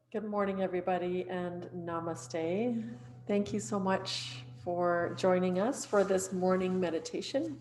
Good morning, everybody, and namaste. Thank you so much for joining us for this morning meditation.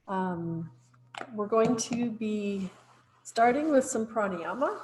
Um, we're going to be starting with some pranayama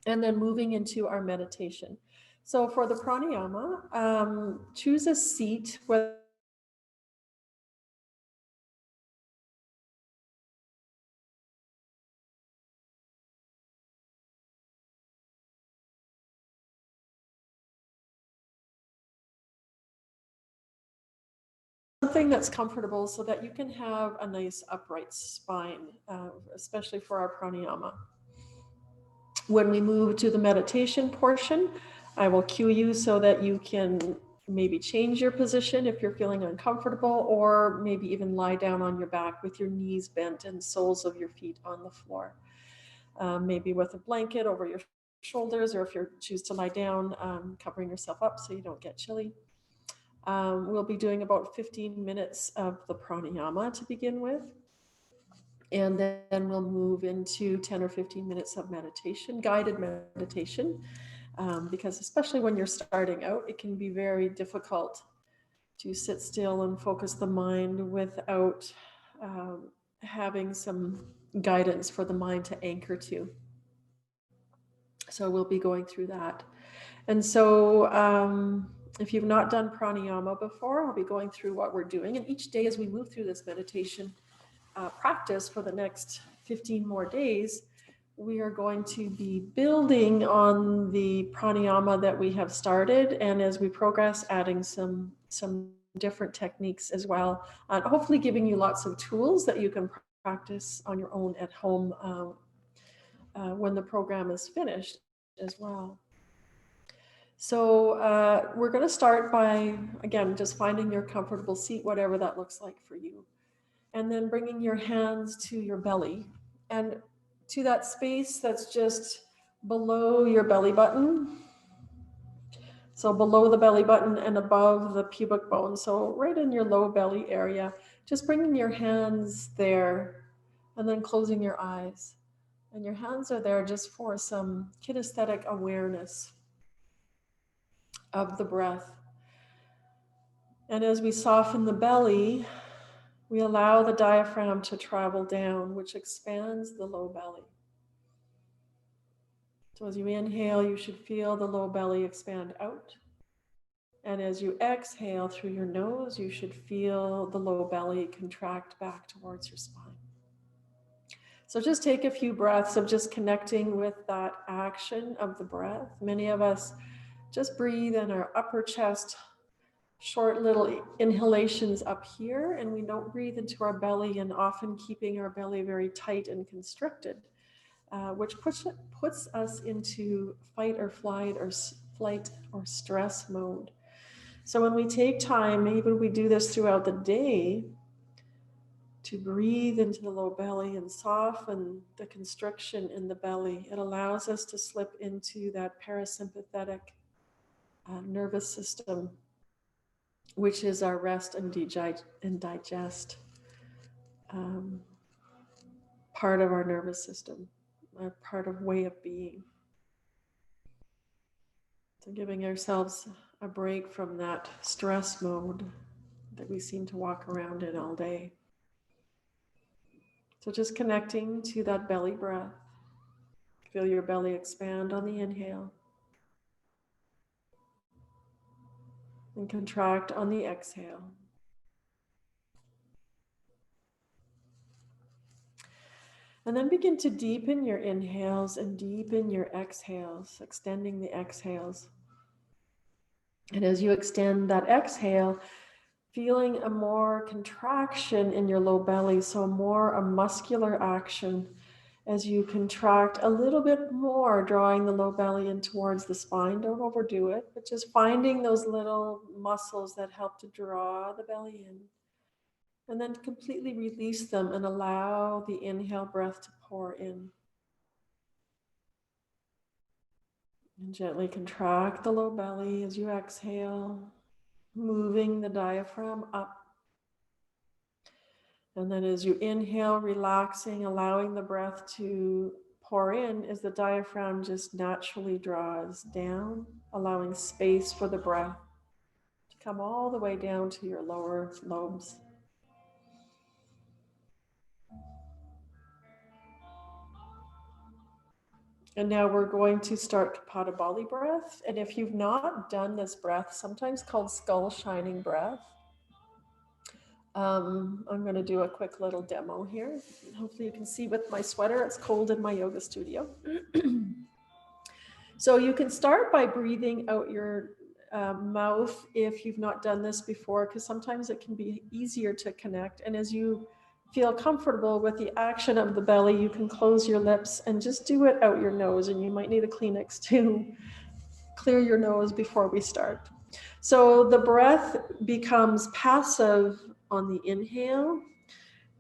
and then moving into our meditation. So, for the pranayama, choose a seat, whether it's comfortable or uncomfortable, something that's comfortable so that you can have a nice upright spine, especially for our pranayama. When we move to the meditation portion, I will cue you so that you can maybe change your position if you're feeling uncomfortable, or maybe even lie down on your back with your knees bent and soles of your feet on the floor. Maybe with a blanket over your shoulders, or if you choose to lie down, covering yourself up so you don't get chilly. We'll be doing about 15 minutes of the pranayama to begin with. And then we'll move into 10 or 15 minutes of meditation, guided meditation, because especially when you're starting out, it can be very difficult to sit still and focus the mind without having some guidance for the mind to anchor to. So we'll be going through that. And so if you've not done pranayama before, I'll be going through what we're doing. And each day as we move through this meditation practice for the next 15 more days, we are going to be building on the pranayama that we have started, and as we progress, adding some different techniques as well, and hopefully giving you lots of tools that you can practice on your own at home when the program is finished as well. So we're going to start by, again, just finding your comfortable seat, whatever that looks like for you, and then bringing your hands to your belly and to that space that's just below your belly button. So below the belly button and above the pubic bone. So right in your low belly area, just bringing your hands there and then closing your eyes. And your hands are there just for some kinesthetic awareness of the breath. And as we soften the belly, we allow the diaphragm to travel down, which expands the low belly. So as you inhale, you should feel the low belly expand out. And as you exhale through your nose, you should feel the low belly contract back towards your spine. So just take a few breaths of just connecting with that action of the breath. Many of us just breathe in our upper chest, short little inhalations up here, and we don't breathe into our belly, and often keeping our belly very tight and constricted, which puts us into fight or flight or stress mode. So when we take time, maybe we do this throughout the day, to breathe into the low belly and soften the constriction in the belly, it allows us to slip into that parasympathetic nervous system, which is our rest and digest um, part of our nervous system, a part of way of being. So giving ourselves a break from that stress mode that we seem to walk around in all day. So just connecting to that belly breath. Feel your belly expand on the inhale and contract on the exhale. And then begin to deepen your inhales and deepen your exhales, extending the exhales. And as you extend that exhale, feeling a more contraction in your low belly, so more a muscular action as you contract a little bit more, drawing the low belly in towards the spine. Don't overdo it, but just finding those little muscles that help to draw the belly in. And then completely release them and allow the inhale breath to pour in. And gently contract the low belly as you exhale, moving the diaphragm up. And then as you inhale, relaxing, allowing the breath to pour in is the diaphragm just naturally draws down, allowing space for the breath to come all the way down to your lower lobes. And now we're going to start Kapalabhati breath. And if you've not done this breath, sometimes called skull shining breath, I'm going to do a quick little demo here. Hopefully you can see with my sweater. It's cold in my yoga studio. So you can start by breathing out your mouth if you've not done this before, because sometimes it can be easier to connect. And as you feel comfortable with the action of the belly, you can close your lips and just do it out your nose. And you might need a Kleenex to clear your nose before we start. So the breath becomes passive on the inhale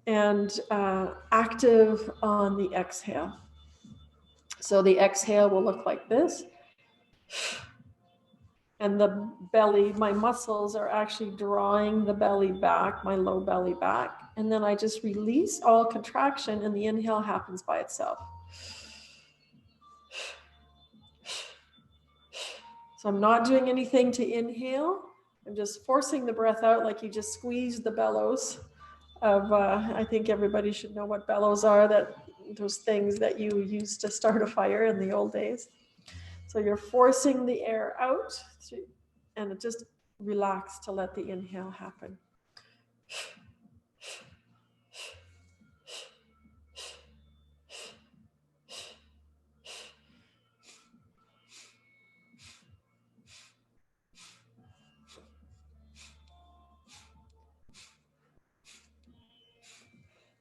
and active on the exhale. So the exhale will look like this. And the belly, my muscles are actually drawing the belly back, my low belly back. And then I just release all contraction and the inhale happens by itself. So I'm not doing anything to inhale. I'm just forcing the breath out like you just squeeze the bellows of, I think everybody should know what bellows are, those things that you used to start a fire in the old days. So you're forcing the air out and it just relax to let the inhale happen.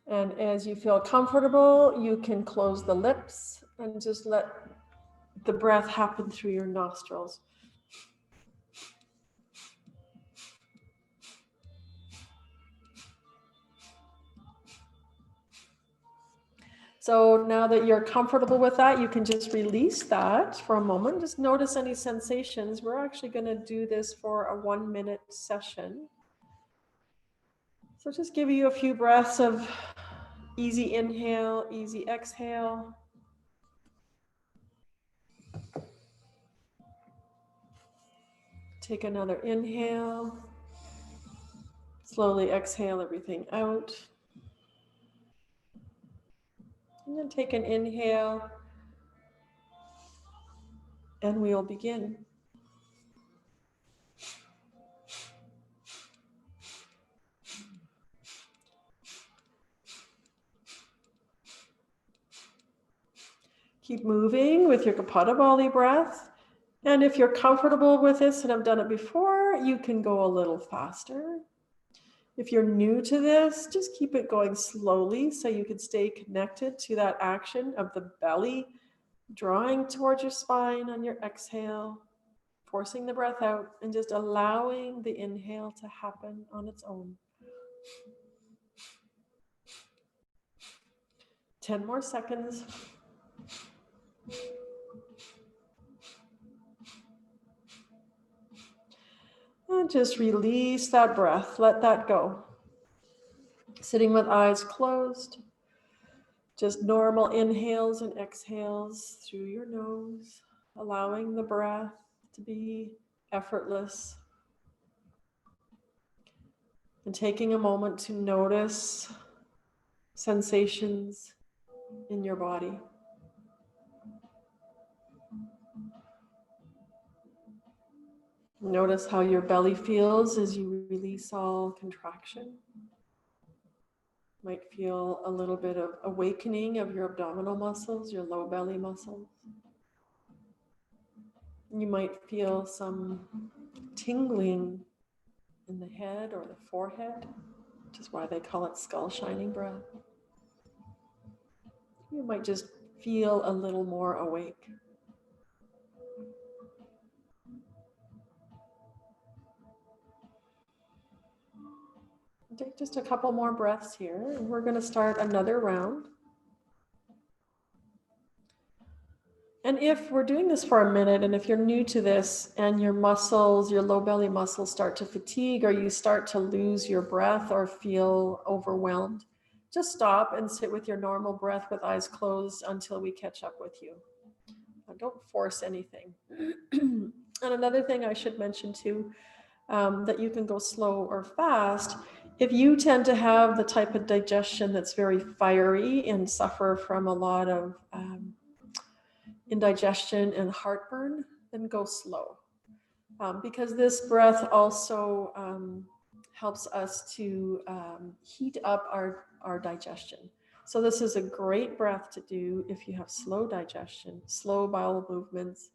And as you feel comfortable, you can close the lips and just let the breath happen through your nostrils. So now that you're comfortable with that, you can just release that for a moment. Just notice any sensations. We're actually going to do this for a 1-minute session. So just give you a few breaths of easy inhale, easy exhale. Take another inhale. Slowly exhale everything out. And then take an inhale. And we'll begin. Keep moving with your Kapalabhati breath. And if you're comfortable with this and have done it before, you can go a little faster. If you're new to this, just keep it going slowly so you can stay connected to that action of the belly drawing towards your spine on your exhale, forcing the breath out and just allowing the inhale to happen on its own. 10 more seconds. And just release that breath. Let that go. Sitting with eyes closed. Just normal inhales and exhales through your nose, allowing the breath to be effortless. And taking a moment to notice sensations in your body. Notice how your belly feels as you release all contraction. Might feel a little bit of awakening of your abdominal muscles, your low belly muscles. You might feel some tingling in the head or the forehead, which is why they call it skull shining breath. You might just feel a little more awake. Take just a couple more breaths here, and we're going to start another round. And if we're doing this for a minute, and if you're new to this and your muscles, your low belly muscles start to fatigue, or you start to lose your breath or feel overwhelmed, just stop and sit with your normal breath with eyes closed until we catch up with you. Don't force anything. And another thing I should mention too, that you can go slow or fast. If you tend to have the type of digestion that's very fiery and suffer from a lot of indigestion and heartburn, then go slow. Because this breath also helps us to heat up our digestion. So this is a great breath to do if you have slow digestion, slow bowel movements,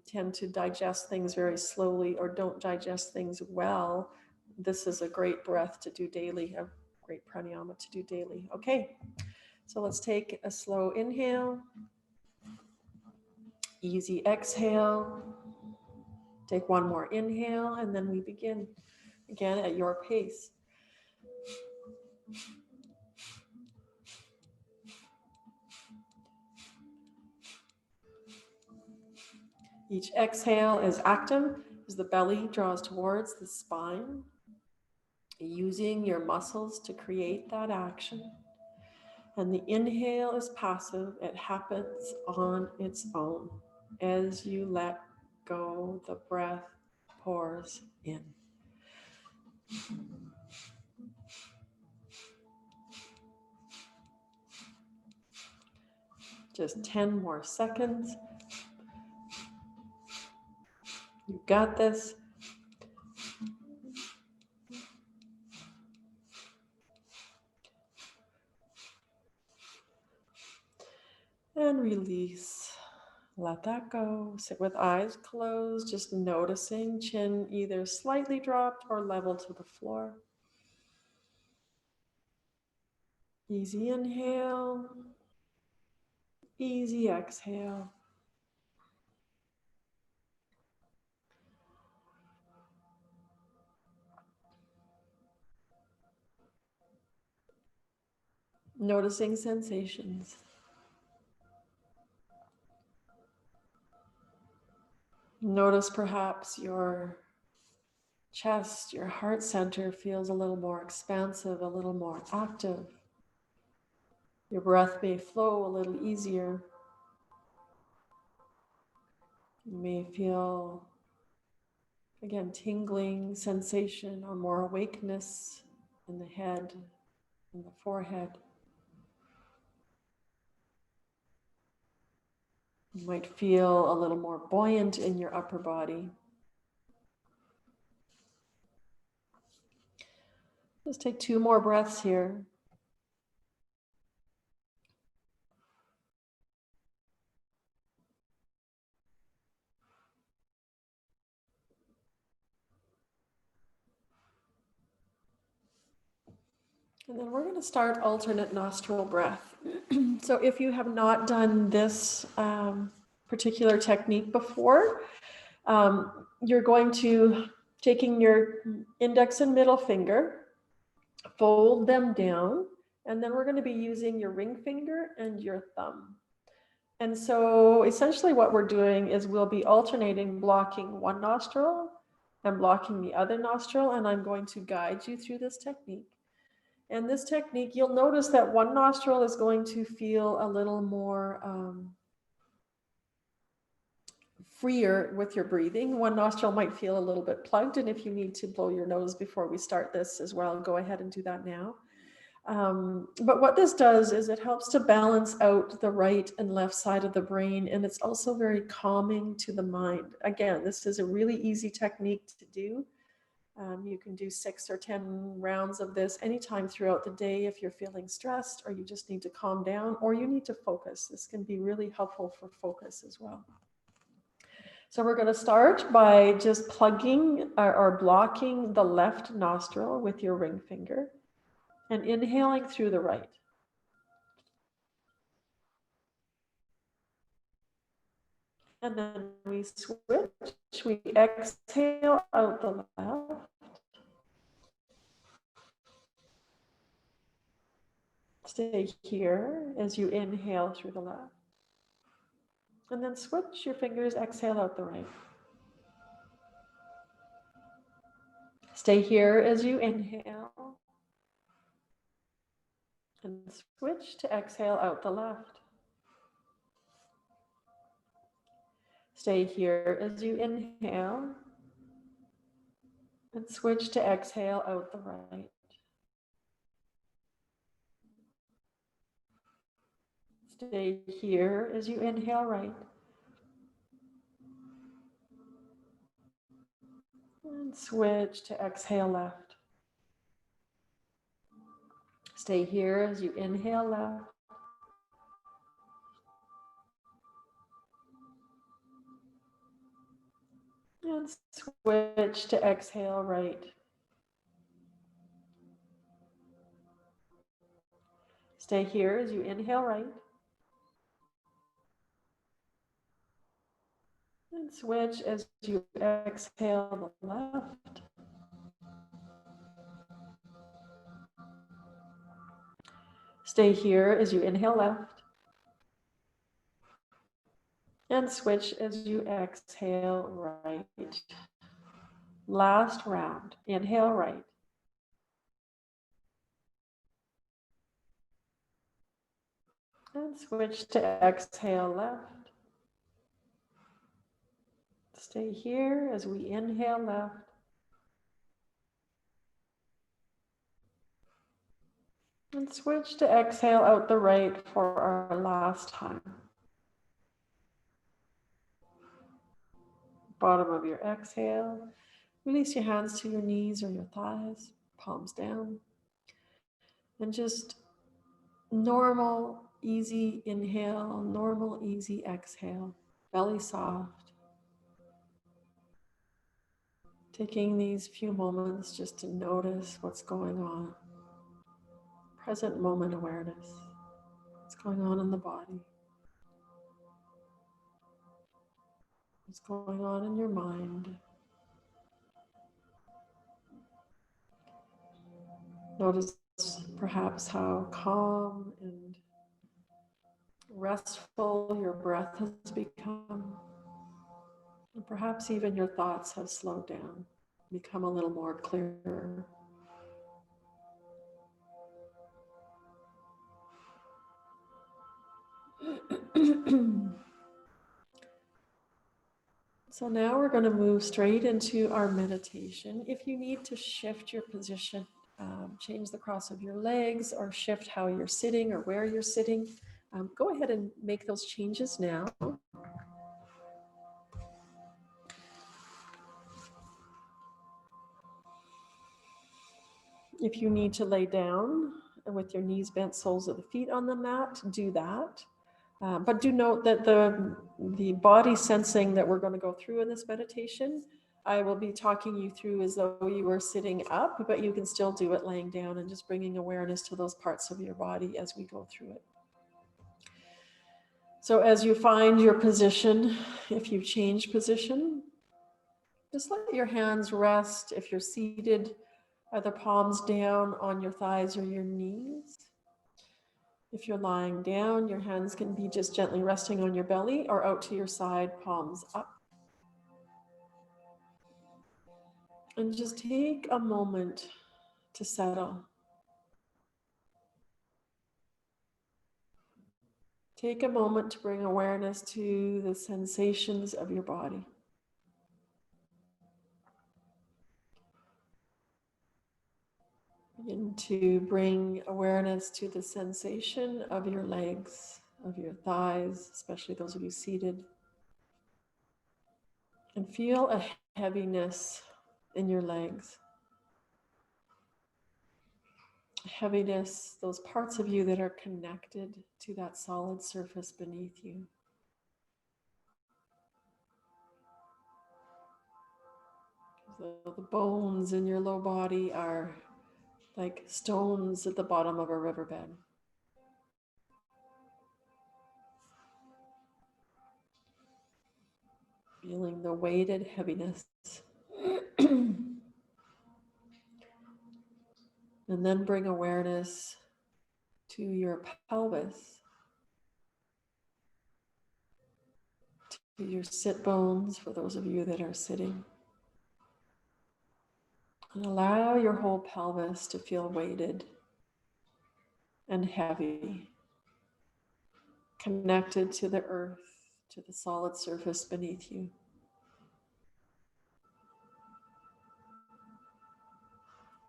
tend to digest things very slowly or don't digest things well. This is a great breath to do daily, a great pranayama to do daily. Okay, so let's take a slow inhale, easy exhale. Take one more inhale, and then we begin again at your pace. Each exhale is active as the belly draws towards the spine, using your muscles to create that action. And the inhale is passive. It happens on its own. As you let go, the breath pours in. Just 10 more seconds. You got this. And release. Let that go. Sit with eyes closed, just noticing chin either slightly dropped or level to the floor. Easy inhale. Easy exhale. Noticing sensations. Notice perhaps your chest, your heart center feels a little more expansive, a little more active. Your breath may flow a little easier. You may feel, again, tingling sensation or more awakeness in the head, in the forehead. You might feel a little more buoyant in your upper body. Just take 2 more breaths here. And then we're going to start alternate nostril breath. So if you have not done this particular technique before, you're going to, taking your index and middle finger, fold them down, and then we're going to be using your ring finger and your thumb. And so essentially what we're doing is we'll be alternating blocking one nostril and blocking the other nostril, and I'm going to guide you through this technique. And this technique, you'll notice that one nostril is going to feel a little more freer with your breathing. One nostril might feel a little bit plugged, and if you need to blow your nose before we start this as well, go ahead and do that now. But what this does is it helps to balance out the right and left side of the brain, and it's also very calming to the mind. Again, this is a really easy technique to do. You can do 6 or 10 rounds of this anytime throughout the day if you're feeling stressed or you just need to calm down or you need to focus. This can be really helpful for focus as well. So we're going to start by just plugging or blocking the left nostril with your ring finger and inhaling through the right. And then we switch, we exhale out the left. Stay here as you inhale through the left. And then switch your fingers, exhale out the right. Stay here as you inhale. And switch to exhale out the left. Stay here as you inhale and switch to exhale out the right. Stay here as you inhale right. And switch to exhale left. Stay here as you inhale left. And switch to exhale right. Stay here as you inhale right. And switch as you exhale the left. Stay here as you inhale left. And switch as you exhale right. Last round. Inhale right. And switch to exhale left. Stay here as we inhale left. And switch to exhale out the right for our last time. Bottom of your exhale. Release your hands to your knees or your thighs, palms down. And just normal, easy inhale, normal, easy exhale. Belly soft. Taking these few moments just to notice what's going on. Present moment awareness. What's going on in the body. What's going on in your mind. Notice perhaps how calm and restful your breath has become. And perhaps even your thoughts have slowed down, become a little more clearer. So now we're going to move straight into our meditation. If you need to shift your position, change the cross of your legs, or shift how you're sitting or where you're sitting, go ahead and make those changes now. If you need to lay down with your knees bent, soles of the feet on the mat, do that. But do note that the body sensing that we're going to go through in this meditation, I will be talking you through as though you were sitting up, but you can still do it laying down and just bringing awareness to those parts of your body as we go through it. So as you find your position, if you change position, just let your hands rest. If you're seated, either palms down on your thighs or your knees. If you're lying down, your hands can be just gently resting on your belly or out to your side, palms up. And just take a moment to settle. Take a moment to bring awareness to the sensations of your body. Begin to bring awareness to the sensation of your legs, of your thighs, especially those of you seated. And feel a heaviness in your legs. Heaviness, those parts of you that are connected to that solid surface beneath you. So the bones in your low body are like stones at the bottom of a riverbed. Feeling the weighted heaviness. And then bring awareness to your pelvis, to your sit bones for those of you that are sitting. And allow your whole pelvis to feel weighted and heavy, connected to the earth, to the solid surface beneath you.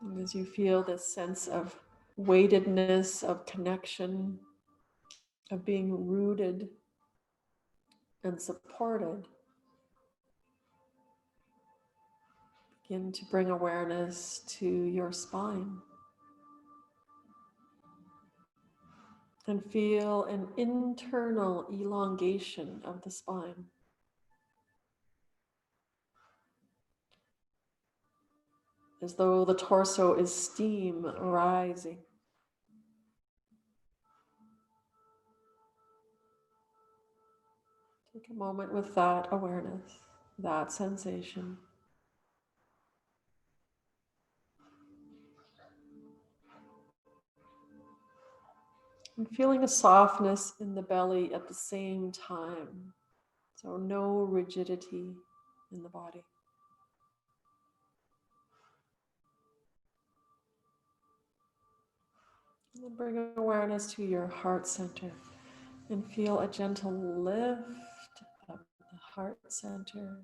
And as you feel this sense of weightedness, of connection, of being rooted and supported, begin to bring awareness to your spine and feel an internal elongation of the spine. As though the torso is steam rising. Take a moment with that awareness, that sensation. And feeling a softness in the belly at the same time. So no rigidity in the body. And then bring awareness to your heart center and feel a gentle lift of the heart center.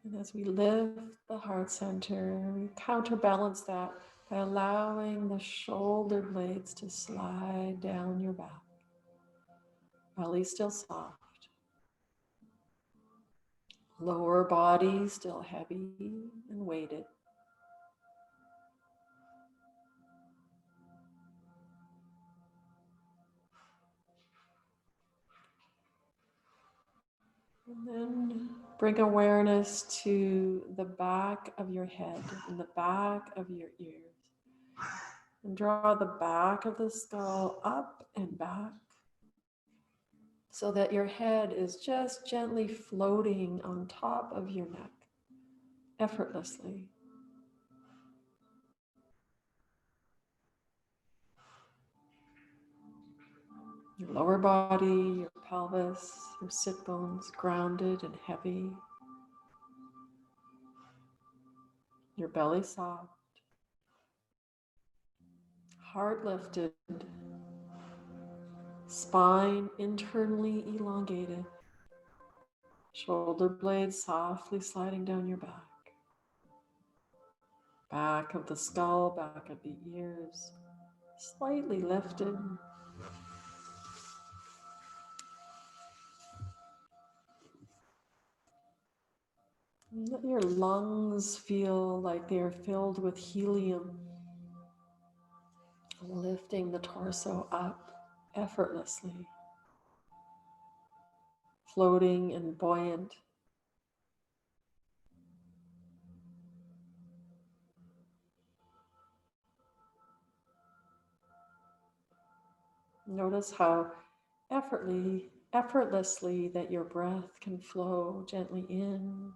And as we lift the heart center, we counterbalance that by allowing the shoulder blades to slide down your back. Belly still soft. Lower body still heavy and weighted. And then bring awareness to the back of your head and the back of your ears. And draw the back of the skull up and back so that your head is just gently floating on top of your neck, effortlessly. Your lower body, your pelvis, your sit bones grounded and heavy. Your belly soft. Heart lifted. Spine internally elongated. Shoulder blades softly sliding down your back. Back of the skull, back of the ears, slightly lifted. Let your lungs feel like they are filled with helium, lifting the torso up effortlessly, floating and buoyant. Notice how effortlessly that your breath can flow gently in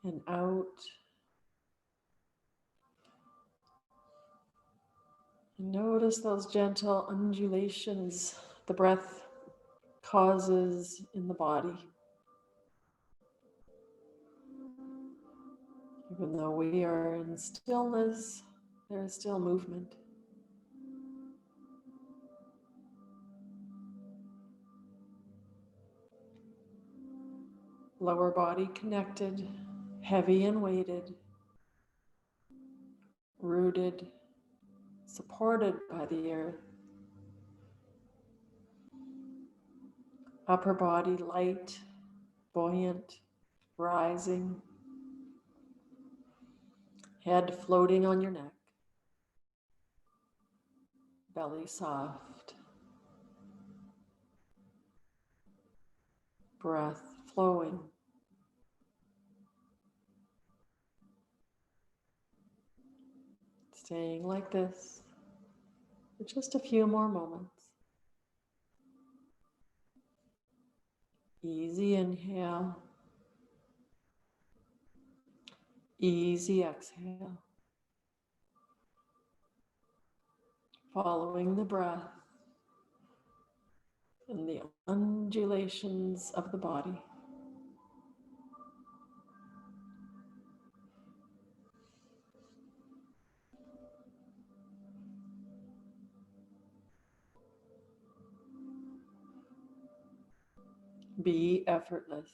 and out. And notice those gentle undulations the breath causes in the body. Even though we are in stillness, there is still movement. Lower body connected, heavy and weighted, rooted, supported by the earth. Upper body light, buoyant, rising. Head floating on your neck. Belly soft. Breath flowing. Staying like this for just a few more moments. Easy inhale. Easy exhale. Following the breath and the undulations of the body. Be effortless.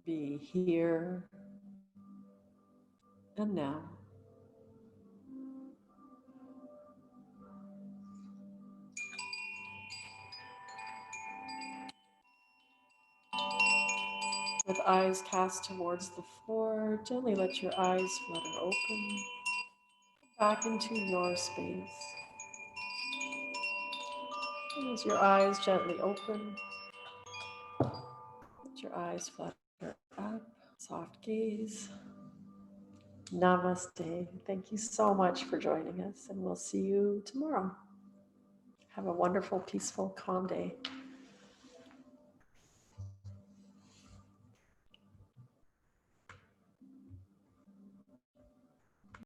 Be here and now. With eyes cast towards the floor, gently let your eyes flutter open. Back into your space. And as your eyes gently open, let your eyes flutter up. Soft gaze. Namaste. Thank you so much for joining us, and we'll see you tomorrow. Have a wonderful, peaceful, calm day.